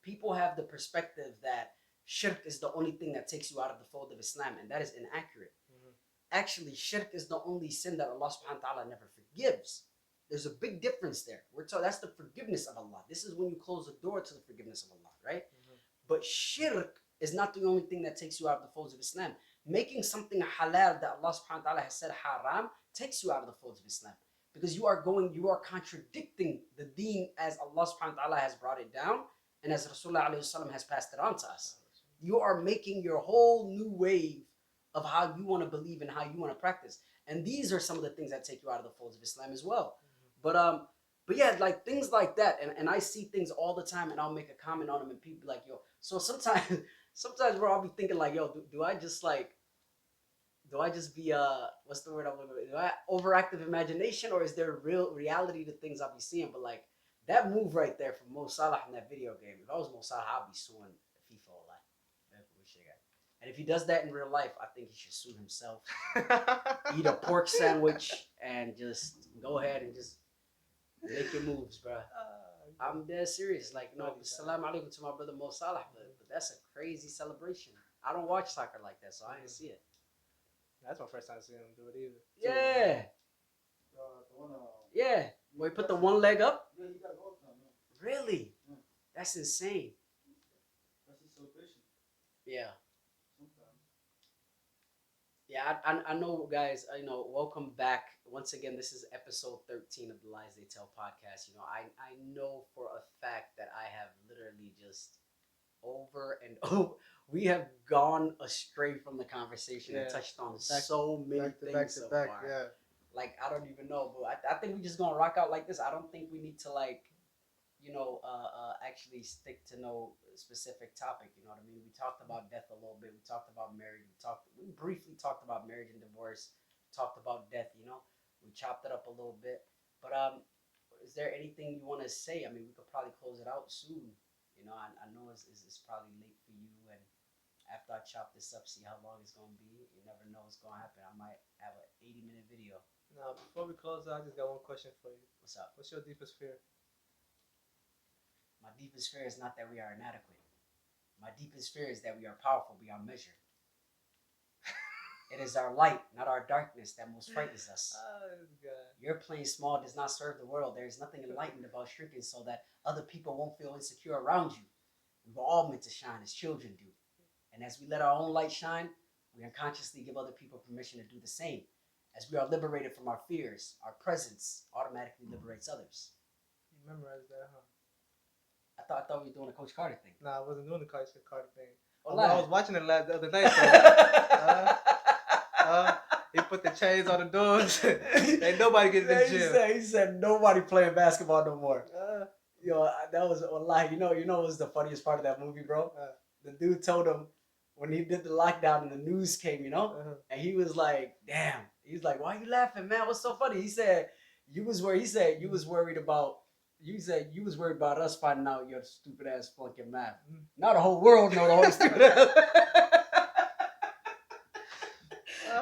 people have the perspective that shirk is the only thing that takes you out of the fold of Islam, and that is inaccurate. Mm-hmm. Actually, shirk is the only sin that Allah subhanahu wa ta'ala never forgives. There's a big difference there. We're told that's the forgiveness of Allah. This is when you close the door to the forgiveness of Allah, right? Mm-hmm. But shirk is not the only thing that takes you out of the folds of Islam. Making something halal that Allah subhanahu wa ta'ala has said haram takes you out of the folds of Islam. Because you are contradicting the deen as Allah subhanahu wa ta'ala has brought it down and as Rasulullah has passed it on to us. You are making your whole new wave of how you want to believe and how you want to practice. And these are some of the things that take you out of the folds of Islam as well. Mm-hmm. But yeah, like things like that. And I see things all the time and I'll make a comment on them and people be like, yo. So sometimes bro, I'll be thinking like, yo, do I just be what's the word I'm looking for? Do I overactive imagination, or is there real reality to things I'll be seeing? But like that move right there from Mo Salah in that video game, if I was Mo Salah, I'd be suing FIFA a lot. And if he does that in real life, I think he should sue himself. Eat a pork sandwich and just go ahead and just make your moves, bro. I'm dead serious. Like, no, salam alaikum to my brother Mo Salah, but that's a crazy celebration. I don't watch soccer like that, so I didn't see it. That's my first time seeing him do it either. Yeah. Yeah. Where he put the one leg up? Yeah, he got all the time, man. Really? Yeah. That's insane. That's his celebration. Yeah. Sometimes. Yeah, I know, guys. Welcome back once again. This is episode 13 of the Lies They Tell podcast. I know for a fact that I have literally just over and over. We have gone astray from the conversation and touched on so many things so far. Yeah. Like, I don't even know, but I think we're just gonna rock out like this. I don't think we need to actually stick to no specific topic. You know what I mean? We talked about death a little bit. We talked about marriage. We briefly talked about marriage and divorce. Talked about death. We chopped it up a little bit. But is there anything you want to say? I mean, we could probably close it out soon. You know, I know it's probably late for you, and after I chop this up, see how long it's gonna be. You never know what's gonna happen. I might have an 80-minute video. Now, before we close out, I just got one question for you. What's up? What's your deepest fear? My deepest fear is not that we are inadequate. My deepest fear is that we are powerful beyond measure. It is our light, not our darkness, that most frightens us. Oh, God. Your playing small does not serve the world. There is nothing enlightened about shrinking so that other people won't feel insecure around you. We were all meant to shine as children do. And as we let our own light shine, we unconsciously give other people permission to do the same. As we are liberated from our fears, our presence automatically liberates others. You memorized that, huh? I thought we were doing a Coach Carter thing. Nah, I wasn't doing the Carter thing. Oh, I was watching it the other night. He put the chains on the doors. Ain't nobody getting in the gym. He said nobody playing basketball no more. Yo, that was a lie. You know what was the funniest part of that movie, bro? The dude told him when he did the lockdown and the news came, you know, and he was like, "Damn." He's like, "Why you laughing, man? What's so funny?" He said, "You was worried." He said, "You was worried about." You said you was worried about us finding out your stupid ass flunking math. Now the whole world know the whole stupid ass.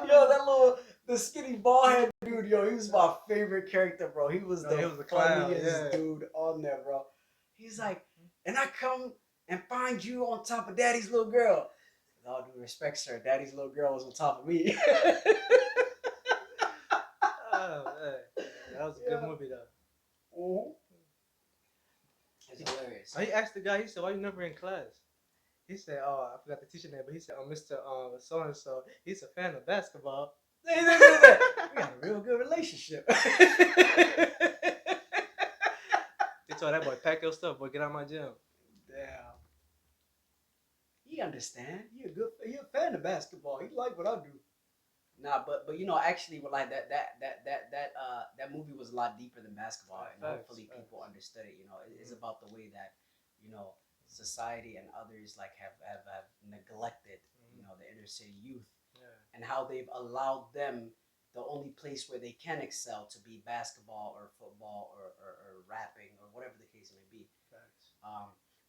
Yo, the skinny bald head dude, yo, he was my favorite character, bro. He was the funniest dude on there, bro. He's like, and I come and find you on top of daddy's little girl. With all due respect, sir, daddy's little girl was on top of me. Oh, man. That was a good movie, though. Mm-hmm. It's hilarious. He asked the guy, he said, "Why you never in class?" He said, "Oh, I forgot the teacher name, but he said, oh, Mr. So-and-so, he's a fan of basketball." We got a real good relationship. He told that boy, "Pack your stuff, boy, get out of my gym." Damn. He understand. He a fan of basketball. He like what I do. Nah, but you know, actually, like that movie was a lot deeper than basketball, and hopefully people understood it. You know, it's about the way that, you know, society and others like have neglected, you know, the inner city youth, and how they've allowed them the only place where they can excel to be basketball or football or rapping or whatever the case may be.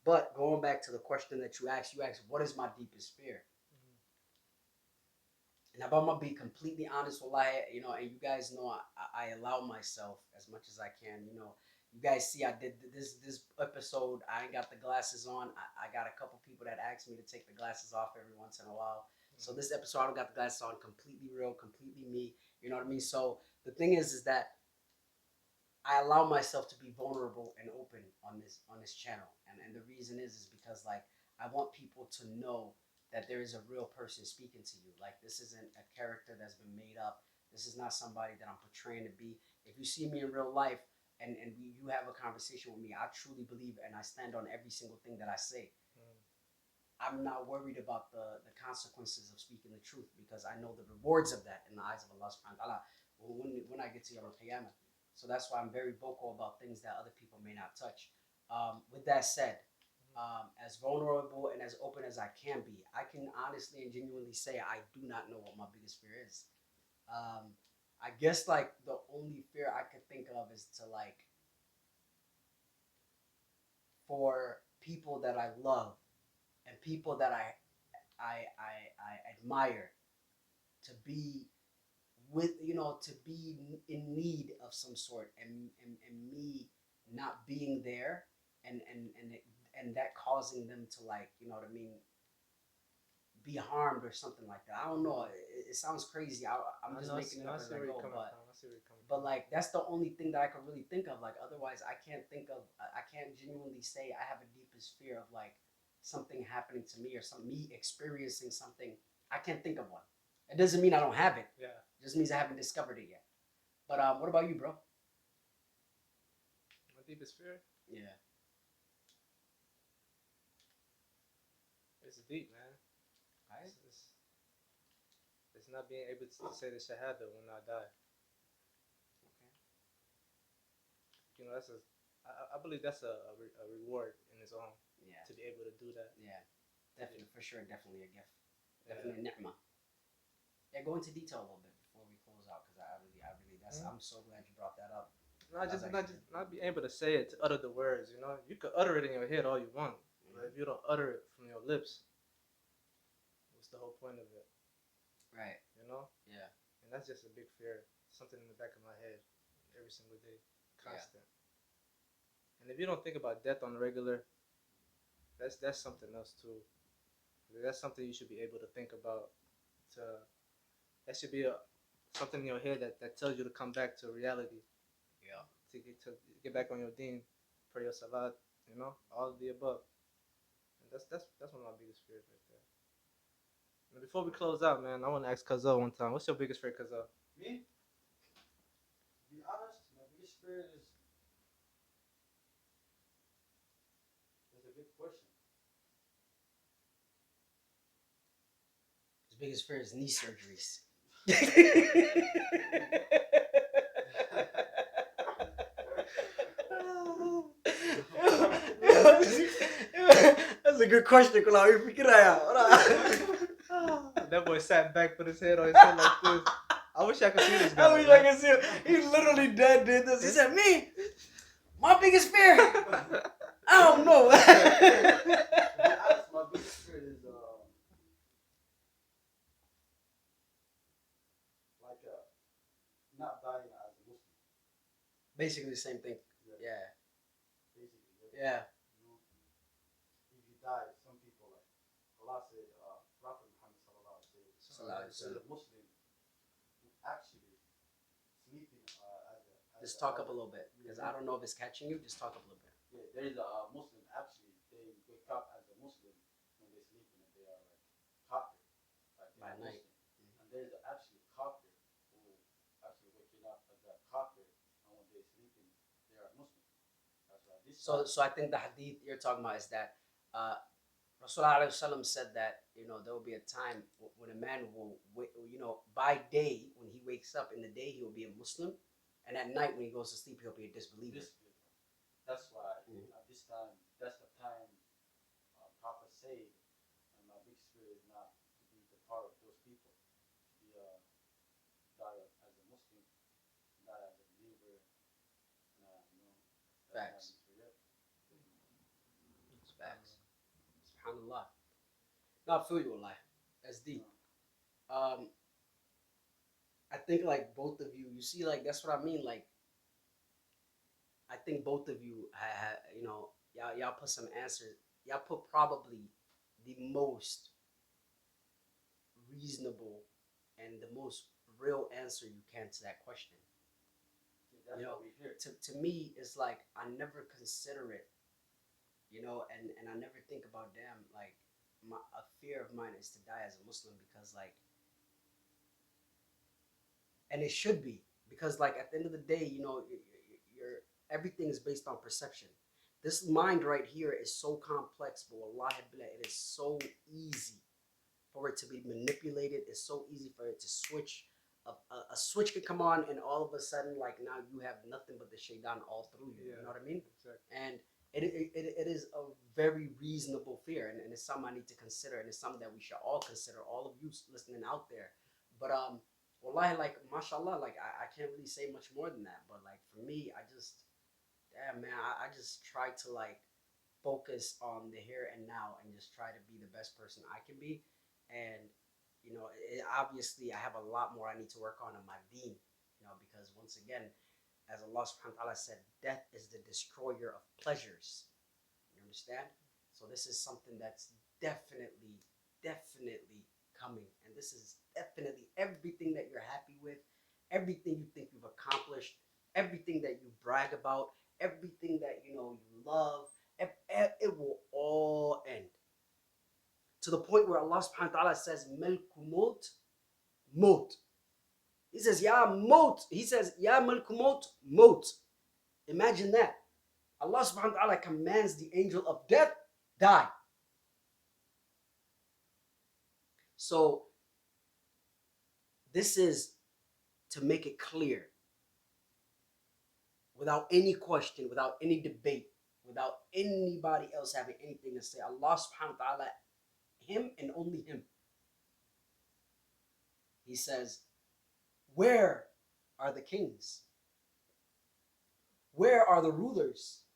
But going back to the question that you asked, what is my deepest fear? And I'm gonna be completely honest with you know, and you guys know I allow myself as much as I can. You know, you guys see I did this episode. I ain't got the glasses on. I got a couple people that asked me to take the glasses off every once in a while. So this episode I don't got the glasses on. Completely real, completely me. You know what I mean? So the thing is that I allow myself to be vulnerable and open on this channel, and the reason is because like I want people to know that there is a real person speaking to you. Like, this isn't a character that's been made up. This is not somebody that I'm portraying to be. If you see me in real life and you have a conversation with me, I truly believe and I stand on every single thing that I say. I'm not worried about the consequences of speaking the truth, because I know the rewards of that in the eyes of Allah subhanahu wa ta'ala when I get to Yawm al-Qiyamah. So that's why I'm very vocal about things that other people may not touch. With that said, as vulnerable and as open as I can be, I can honestly and genuinely say I do not know what my biggest fear is. I guess like the only fear I could think of is to like, for people that I love and people that I admire to be with, you know, to be in need of some sort, and me not being there, and that causing them to, like, you know what I mean, be harmed or something like that. I don't know. It sounds crazy. I'm just making it up as I go, but like that's the only thing that I can really think of. Like otherwise, I can't genuinely say I have a deepest fear of like something happening to me or me experiencing something. I can't think of one. It doesn't mean I don't have it. Yeah. It just means I haven't discovered it yet. But what about you, bro? My deepest fear? Yeah. It's deep, man. Right? It's not being able to say the Shahada when I die. Okay. You know, I believe that's a reward in its own. Yeah. To be able to do that. Yeah. Definitely, for sure, definitely a gift. Definitely a ni'mah. Yeah, go into detail a little bit before we close out, because I really, I'm so glad you brought that up. Not be able to say it, to utter the words, you know. You could utter it in your head all you want. But if you don't utter it from your lips, what's the whole point of it? Right. You know? Yeah. And that's just a big fear. Something in the back of my head every single day. Constant. Yeah. And if you don't think about death on the regular, that's something else too. That's something you should be able to think about. That should be something in your head that tells you to come back to reality. Yeah. To get back on your deen, pray your salat, all of the above. And that's one of my biggest fears right there. And before we close out, man, I want to ask Kazel one time. What's your biggest fear, Kazel? Me? To be honest, my biggest fear is. That's a good question. His biggest fear is knee surgeries. That's a good question, Kulawi. That boy sat back, put his head on his head like this. I wish I could see this guy. I wish I could see him. He literally dead did this. He said, "Me, my biggest fear. I don't know." To be honest, my biggest fear is not dying as a Muslim. Basically the same thing. Yeah. Basically. Yeah. You know, if you die, some people like Allah said, Prophet Muhammad sallallahu alaihi wasallam, a Muslim who actually sleeping Just talk up a little bit, because I don't know if it's catching you. Just talk up a little bit. Yeah, there is a Muslim actually. They wake up as a Muslim when they sleep and they are like kafir, like By night. And there is actually kafir who actually waking up as a kafir, and when they sleeping they are Muslim. That's why this. So I think the hadith you're talking about is that Rasulullah said that there will be a time when a man will by day when he wakes up in the day he will be a Muslim, and at night when he goes to sleep he'll be a disbeliever. That's why at this time, that's the time Prophet said, and my big fear is not to be the part of those people, to be die as a Muslim, die as a believer, Facts. Facts. SubhanAllah. Not feel you, Allah. That's deep. I think like both of you see, like that's what I mean. Like I think both of you y'all put some answers. Y'all put probably the most reasonable and the most real answer you can to that question. That's what we hear. To me, it's like I never consider it, and I never think about like a fear of mine is to die as a Muslim, because like, and it should be, because like at the end of the day, you're everything is based on perception. This mind right here is so complex, but wallahi billah, it is so easy for it to be manipulated. It's so easy for it to switch. A switch could come on, and all of a sudden, like now you have nothing but the shaitan all through you. You know what I mean? Exactly. And it is a very reasonable fear, and it's something I need to consider, and it's something that we should all consider, all of you listening out there. But wallahi, like mashallah, like I can't really say much more than that. But like for me, I just I just try to like focus on the here and now, and just try to be the best person I can be. And obviously I have a lot more I need to work on my deen, because once again, as Allah subhanahu wa ta'ala said, death is the destroyer of pleasures. You understand? So this is something that's definitely coming, and this is definitely everything that you're happy with, everything you think you've accomplished, everything that you brag about, everything that you love, it will all end. To the point where Allah subhanahu wa ta'ala says, Malku Mot. He says, Ya Mot. He says, Ya Malku Mot. Imagine that. Allah subhanahu wa ta'ala commands the angel of death, die. So, this is to make it clear, without any question, without any debate, without anybody else having anything to say. Allah subhanahu wa ta'ala, him and only him. He says, where are the kings? Where are the rulers?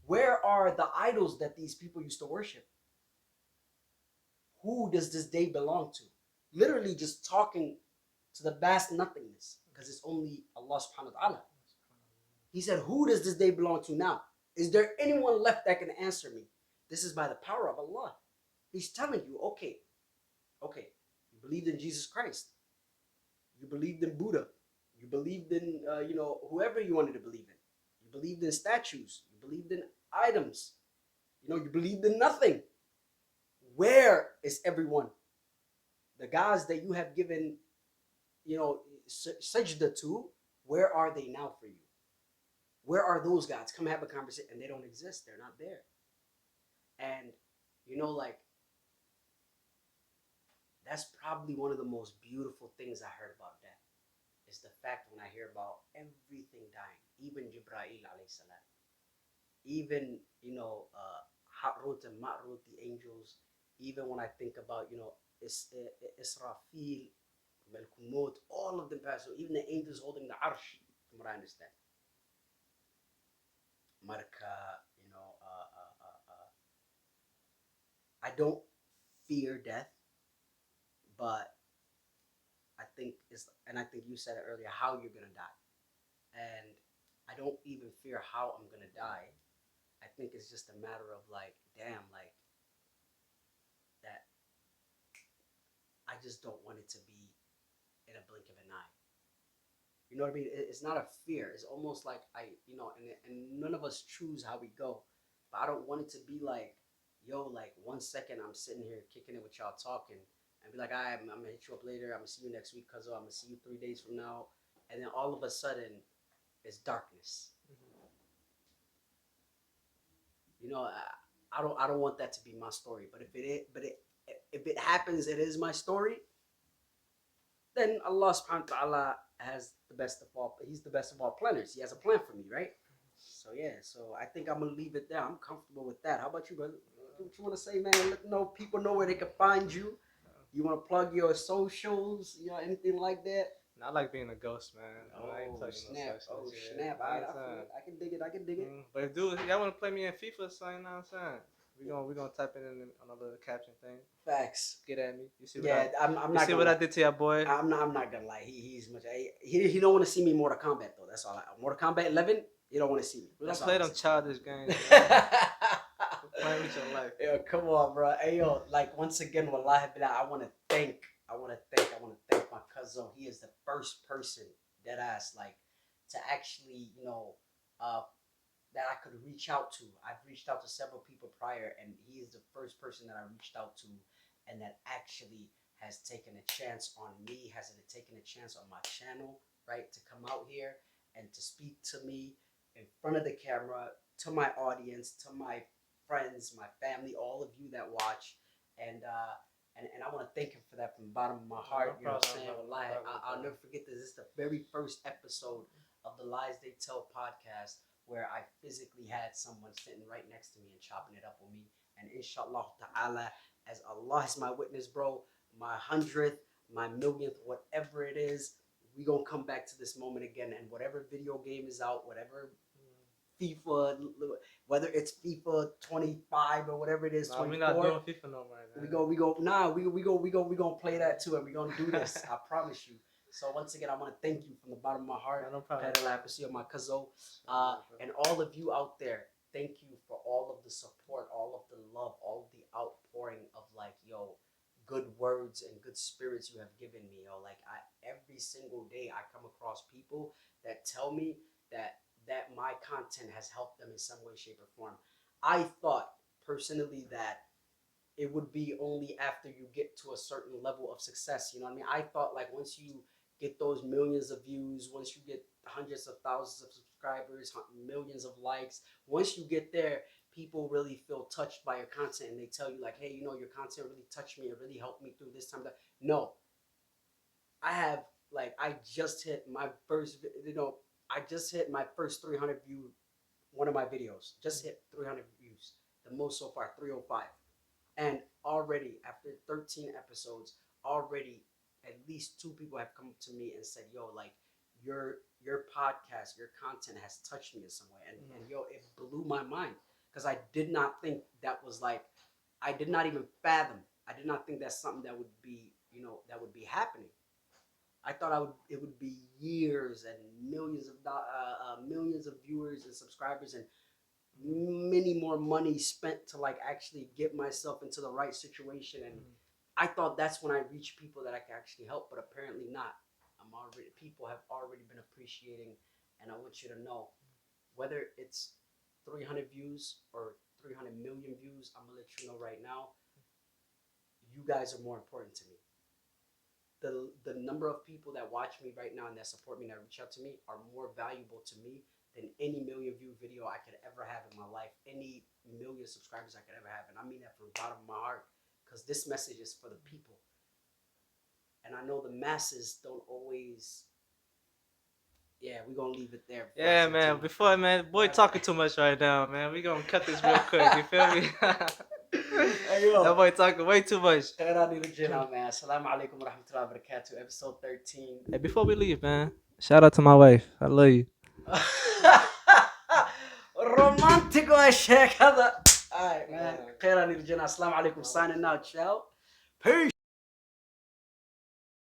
Where are the idols that these people used to worship? Who does this day belong to? Literally just talking to the vast nothingness, because it's only Allah subhanahu wa ta'ala. He said, who does this day belong to now? Is there anyone left that can answer me? This is by the power of Allah. He's telling you, okay, you believed in Jesus Christ. You believed in Buddha. You believed in, whoever you wanted to believe in. You believed in statues. You believed in items. You believed in nothing. Where is everyone? The gods that you have given, sajda to, where are they now for you? Where are those gods? Come have a conversation. And they don't exist. They're not there. And, that's probably one of the most beautiful things I heard about death. Is the fact when I hear about everything dying, even Jibreel alayhi salam, even Harut and Marut, the angels, even when I think about Israfil, Malakul Maut, all of them pass. So even the angels holding the Arsh, from what I understand, Marka, I don't fear death, but I think you said it earlier, how you're gonna die. And I don't even fear how I'm gonna die. I think it's just a matter of that I just don't want it to be in a blink of an eye. You know what I mean? It's not a fear. It's almost like and none of us choose how we go. But I don't want it to be like, 1 second I'm sitting here kicking it with y'all talking and be like, I'm gonna hit you up later. I'm gonna see you next week, cuz I'm gonna see you 3 days from now. And then all of a sudden, it's darkness. I don't want that to be my story. But if it happens, it is my story. Then Allah subhanahu wa ta'ala has the best of all. He's the best of all planners. He has a plan for me, right? So yeah. So I think I'm gonna leave it there. I'm comfortable with that. How about you, brother? What you want to say, man? Let people know where they can find you. You want to plug your socials? Anything like that? I like being a ghost, man. Oh snap! Oh snap! I can dig it. But if y'all want to play me in FIFA, so you know what I'm saying? We gonna type it in on a little caption thing. Facts. Get at me. You see what I did to your boy? I'm not gonna lie. He's much. He don't want to see me Mortal Kombat though. That's all. Mortal Kombat 11. You don't want to see me. We don't play them childish games. Playing with your life. Yo, come on, bro. Hey, yo, once again, wallahi billah, I want to thank my cousin. He is the first person that to actually, that I could reach out to. I've reached out to several people prior, and he is the first person that I reached out to, and that actually has taken a chance on me, has taken a chance on my channel, right, to come out here and to speak to me in front of the camera, to my audience, to my friends, my family, all of you that watch, and I want to thank him for that from the bottom of my heart. You know what I'm saying? Wallahi, I'll never forget this. This is the very first episode of the Lies They Tell podcast where I physically had someone sitting right next to me and chopping it up with me. And inshallah ta'ala, as Allah is my witness, bro, my 100th, my 1,000,000th, whatever it is, we gonna come back to this moment again. And whatever video game is out, whatever FIFA, whether it's FIFA 25 or whatever it is, 24. We're not doing FIFA no more, man. We gonna play that too, and we gonna do this. I promise you. So once again, I want to thank you from the bottom of my heart. No problem. My cousin, and all of you out there. Thank you for all of the support, all of the love, all of the outpouring of good words and good spirits you have given me. Every single day I come across people that tell me that my content has helped them in some way, shape, or form. I thought personally that it would be only after you get to a certain level of success. You know what I mean? I thought once you get those millions of views, once you get hundreds of thousands of subscribers, millions of likes, once you get there, people really feel touched by your content and they tell you hey, your content really touched me. It really helped me through this time. No, I have I just hit my first, I just hit my first 300 view, one of my videos, just hit 300 views, the most so far, 305. And already after 13 episodes, already at least 2 people have come to me and said, yo, your podcast, your content has touched me in some way. And yo, it blew my mind. because I did not think that was like, I did not even fathom. I did not think that's something that would be, that would be happening. I thought it would be years and millions of viewers and subscribers and many more money spent to like actually get myself into the right situation. And I thought that's when I reach people that I can actually help, but apparently not. People have already been appreciating, and I want you to know, whether it's 300 views or 300 million views, I'm gonna let you know right now, you guys are more important to me. The number of people that watch me right now and that support me and that reach out to me are more valuable to me than any million view video I could ever have in my life, any million subscribers I could ever have. And I mean that from the bottom of my heart, because this message is for the people. And I know the masses don't always. Yeah, we're gonna leave it there. Yeah, man. Before, man, boy talking too much right now, man. We gonna cut this real quick. You feel me? Hey, yo. That boy talking way too much. Man. Assalamu alaikum wa rahmatullahi wa barakatuh. Episode 13. Hey, before we leave, man, shout out to my wife. I love you. Romantic wa sheikh. Alright, man. Khairan Assalamu alaikum. Signing out, ciao. Peace.